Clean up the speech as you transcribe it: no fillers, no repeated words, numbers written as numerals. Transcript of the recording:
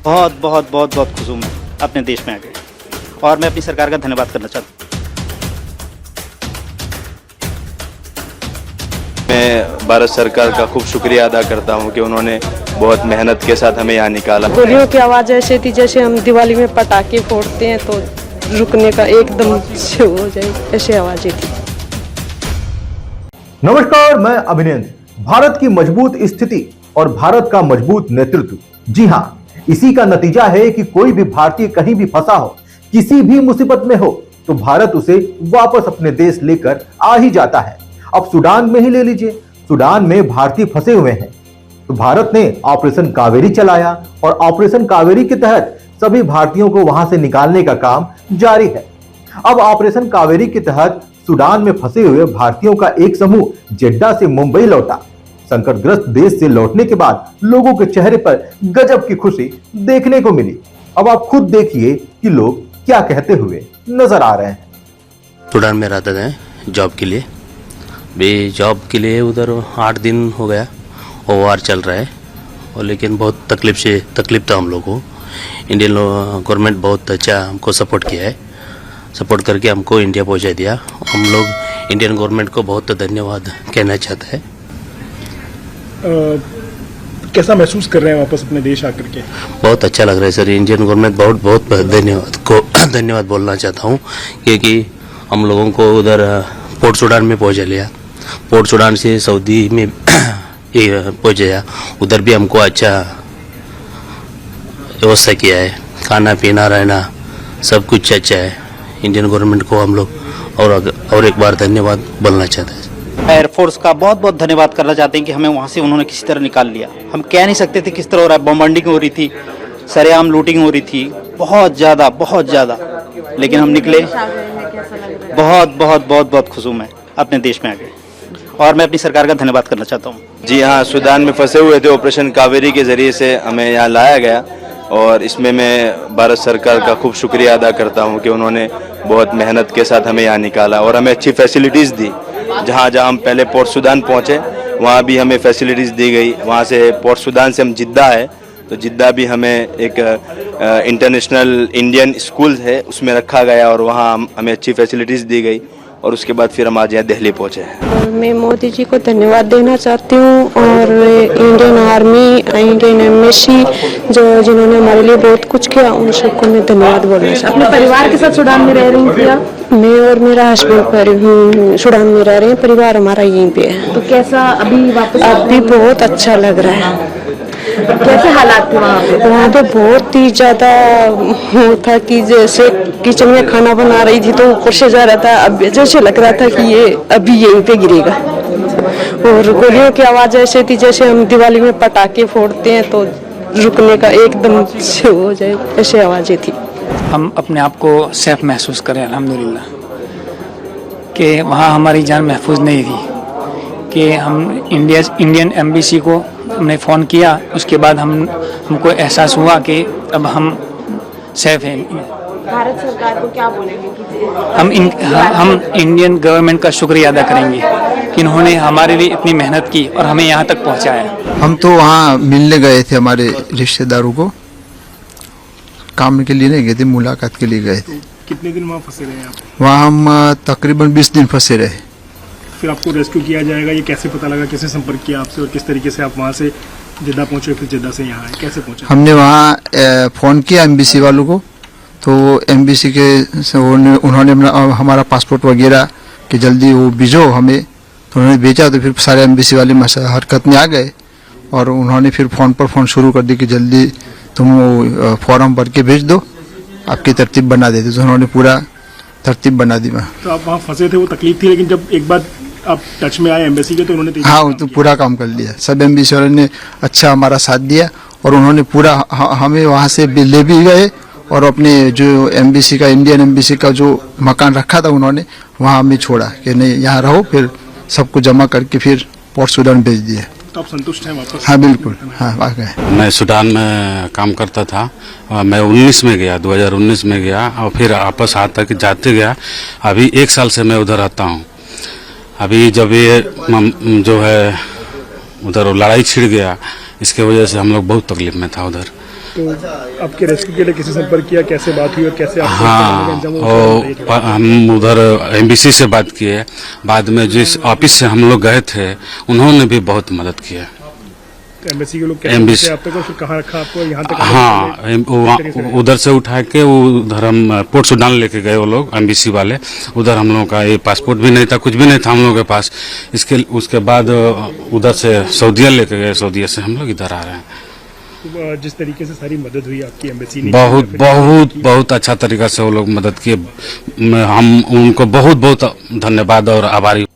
बहुत बहुत बहुत बहुत खुश हूँ मैं अपने देश में आके, और मैं अपनी सरकार का धन्यवाद करना चाहता हूँ। मैं भारत सरकार का खूब शुक्रिया अदा करता हूँ कि उन्होंने बहुत मेहनत के साथ हमें यहाँ निकाला। गोलियों की आवाज़ ऐसी थी जैसे हम दिवाली में पटाखे फोड़ते हैं तो रुकने का एकदम से हो जाए, ऐसी आवाज़ें थी। नमस्कार, मैं अभिनंदन। भारत की मजबूत स्थिति और भारत का मजबूत नेतृत्व, जी हाँ, इसी का नतीजा है कि कोई भी भारतीय कहीं भी फंसा हो, किसी भी मुसीबत में हो, तो भारत उसे वापस अपने देश लेकर आ ही जाता है। अब सूडान में ही ले लीजिए, सूडान में भारतीय फंसे हुए हैं तो भारत ने ऑपरेशन कावेरी चलाया और ऑपरेशन कावेरी के तहत सभी भारतीयों को वहां से निकालने का काम जारी है। अब ऑपरेशन कावेरी के तहत सूडान में फंसे हुए भारतीयों का एक समूह जेड्डा से मुंबई लौटा। संकटग्रस्त देश से लौटने के बाद लोगों के चेहरे पर गजब की खुशी देखने को मिली। अब आप खुद देखिए कि लोग क्या कहते हुए नजर आ रहे हैं। सूडान में रहते थे जॉब के लिए, भी जॉब के लिए उधर 8 दिन हो गया और वार चल रहा है, और लेकिन बहुत तकलीफ था हम लोग को। इंडियन गवर्नमेंट बहुत अच्छा हमको सपोर्ट किया है, सपोर्ट करके हमको इंडिया पहुंचा दिया। हम लोग इंडियन गवर्नमेंट को बहुत धन्यवाद कहना चाहते हैं। कैसा महसूस कर रहे हैं वापस अपने देश आकर के? बहुत अच्छा लग रहा है सर। इंडियन गवर्नमेंट बहुत धन्यवाद बोलना चाहता हूँ, क्योंकि हम लोगों को उधर पोर्ट सूडान में पहुंचा लिया, पोर्ट सूडान से सऊदी में पहुंचाया। उधर भी हमको अच्छा व्यवस्था किया है, खाना पीना रहना सब कुछ अच्छा है। इंडियन गवर्नमेंट को हम लोग और एक बार धन्यवाद बोलना चाहते हैं। एयरफोर्स का बहुत बहुत धन्यवाद करना चाहते हैं कि हमें वहाँ से उन्होंने किसी तरह निकाल लिया। हम कह नहीं सकते थे किस तरह हो रहा है, बॉम्बार्डिंग हो रही थी, सरेआम लूटिंग हो रही थी, बहुत ज़्यादा, लेकिन हम निकले। बहुत बहुत बहुत बहुत खुश हूँ मैं अपने देश में आके, और मैं अपनी सरकार का धन्यवाद करना चाहता हूँ। जी हाँ, सूडान में फंसे हुए थे, ऑपरेशन कावेरी के जरिए से हमें यहाँ लाया गया, और इसमें मैं भारत सरकार का खूब शुक्रिया अदा करता हूँ कि उन्होंने बहुत मेहनत के साथ हमें यहाँ निकाला और हमें अच्छी फैसिलिटीज़ दी। जहाँ हम पहले पोर्ट सूडान पहुँचे वहाँ भी हमें फैसिलिटीज़ दी गई। वहाँ से पोर्ट सूडान से हम जिद्दा है, तो जिद्दा भी हमें एक इंटरनेशनल इंडियन स्कूल है उसमें रखा गया और वहाँ हमें अच्छी फैसिलिटीज़ दी गई, और उसके बाद फिर हम आज यहाँ दिल्ली पहुँचे। मैं मोदी जी को धन्यवाद देना चाहती हूँ, और इंडियन आर्मी, इंडियन एम्बेसी जिन्होंने हमारे लिए बहुत कुछ किया, उन सबको मैं धन्यवाद बोलना चाहती हूँ। अपने परिवार के साथ सूडान में रह रही थी आप? मैं और मेरा हस्बैंड सूडान में रह रहे हैं, परिवार हमारा यहीं पे है। तो कैसा अभी वापस? अभी बहुत अच्छा लग रहा है। कैसे हालात थे वहाँ पे? वहाँ पे बहुत ही ज़्यादा था कि जैसे किचन में खाना बना रही थी तो ऊपर से जा रहा था, अब जैसे लग रहा था कि ये अभी यहीं पे गिरेगा। और गोलियों की आवाज़ ऐसी थी जैसे हम दिवाली में पटाखे फोड़ते हैं तो रुकने का एकदम से हो जाए, ऐसी आवाज़ें थी। हम अपने आप को सेफ महसूस करें अल्हम्दुलिल्लाह, कि वहाँ हमारी जान महफूज नहीं थी, कि हम इंडियन एम्बेसी को हमने फ़ोन किया, उसके बाद हमको एहसास हुआ कि अब हम सेफ हैं। भारत सरकार को क्या बोलेंगे कि हम इंडियन गवर्नमेंट का शुक्रिया अदा करेंगे कि इन्होंने हमारे लिए इतनी मेहनत की और हमें यहाँ तक पहुँचाया। हम तो वहाँ मिलने गए थे, हमारे रिश्तेदारों को, काम के लिए नहीं गए थे, मुलाकात के लिए गए थे। कितने दिन वहाँ फंसे रहे आप? वहाँ हम तकरीबन 20 दिन फंसे रहे। फिर आपको रेस्क्यू किया जाएगा, ये कैसे पता लगा, कैसे संपर्क किया आपसे, और किस तरीके से आप वहाँ से जिद्दा पहुँचे, फिर जिद्दा से यहाँ आए, कैसे पहुँचे? हमने वहाँ फ़ोन किया एम्बेसी वालों को, तो एम्बेसी के उन्होंने हमारा पासपोर्ट वगैरह कि जल्दी वो भेजो हमें, तो उन्होंने भेजा। तो फिर सारे एम्बेसी वाले हरकत में आ गए और उन्होंने फिर फ़ोन शुरू कर दी कि जल्दी तुम वो फॉर्म भर के भेज दो, आपकी तरतीब बना देते। तो उन्होंने पूरा तरतीब बना दी। तो आप वहाँ फंसे थे, वो तकलीफ थी, लेकिन जब एक बार आप टच में आए एम्बेसी के तो उन्होंने हाँ, वो तो पूरा काम कर लिया। सब एम्बेसी वालों ने अच्छा हमारा साथ दिया और उन्होंने पूरा हमें वहाँ से ले भी गए, और अपने जो एम्बेसी का, इंडियन एम्बेसी का जो मकान रखा था उन्होंने वहाँ हमें छोड़ा कि नहीं यहाँ रहो, फिर सबको जमा करके फिर पोर्ट सूडान भेज दिया। तो आप संतुष्ट हैं वापस? हाँ बिल्कुल, हाँ वाकई। मैं सूडान में काम करता था, मैं 19 में गया, 2019 में गया, और फिर वापस जाते गया। अभी 1 साल से मैं उधर रहता हूँ। अभी जब ये जो है उधर लड़ाई छिड़ गया, इसके वजह से हम लोग बहुत तकलीफ में था उधर। तो आपके रेस्क्यू के लिए किसी संपर्क किया, कैसे बात हुई और कैसे आपको हाँ, अंजाम हुआ? हम उधर एमबीसी से बात किए, बाद में जिस ऑफिस से हम लोग गए थे उन्होंने भी बहुत मदद किया। एम्बेसी के लोग कैसे एम्बेसी- पहुंचे आप तक और फिर कहाँ रखा आपको, यहाँ तक? हाँ, उधर से उठा के उधर हम पोर्ट सूडान लेके गए, वो लोग एमबीसी वाले। उधर हम लोगों का ये पासपोर्ट भी नहीं था, कुछ भी नहीं था हम लोगों के पास। उसके बाद उधर से सऊदीया लेके गए, सऊदीया से हम लोग इधर आ रहे हैं। जिस तरीके से सारी मदद हुई आपकी एम्बेसी ने, बहुत बहुत बहुत अच्छा तरीका से वो लोग मदद किए। हम उनको बहुत बहुत धन्यवाद और आभारी।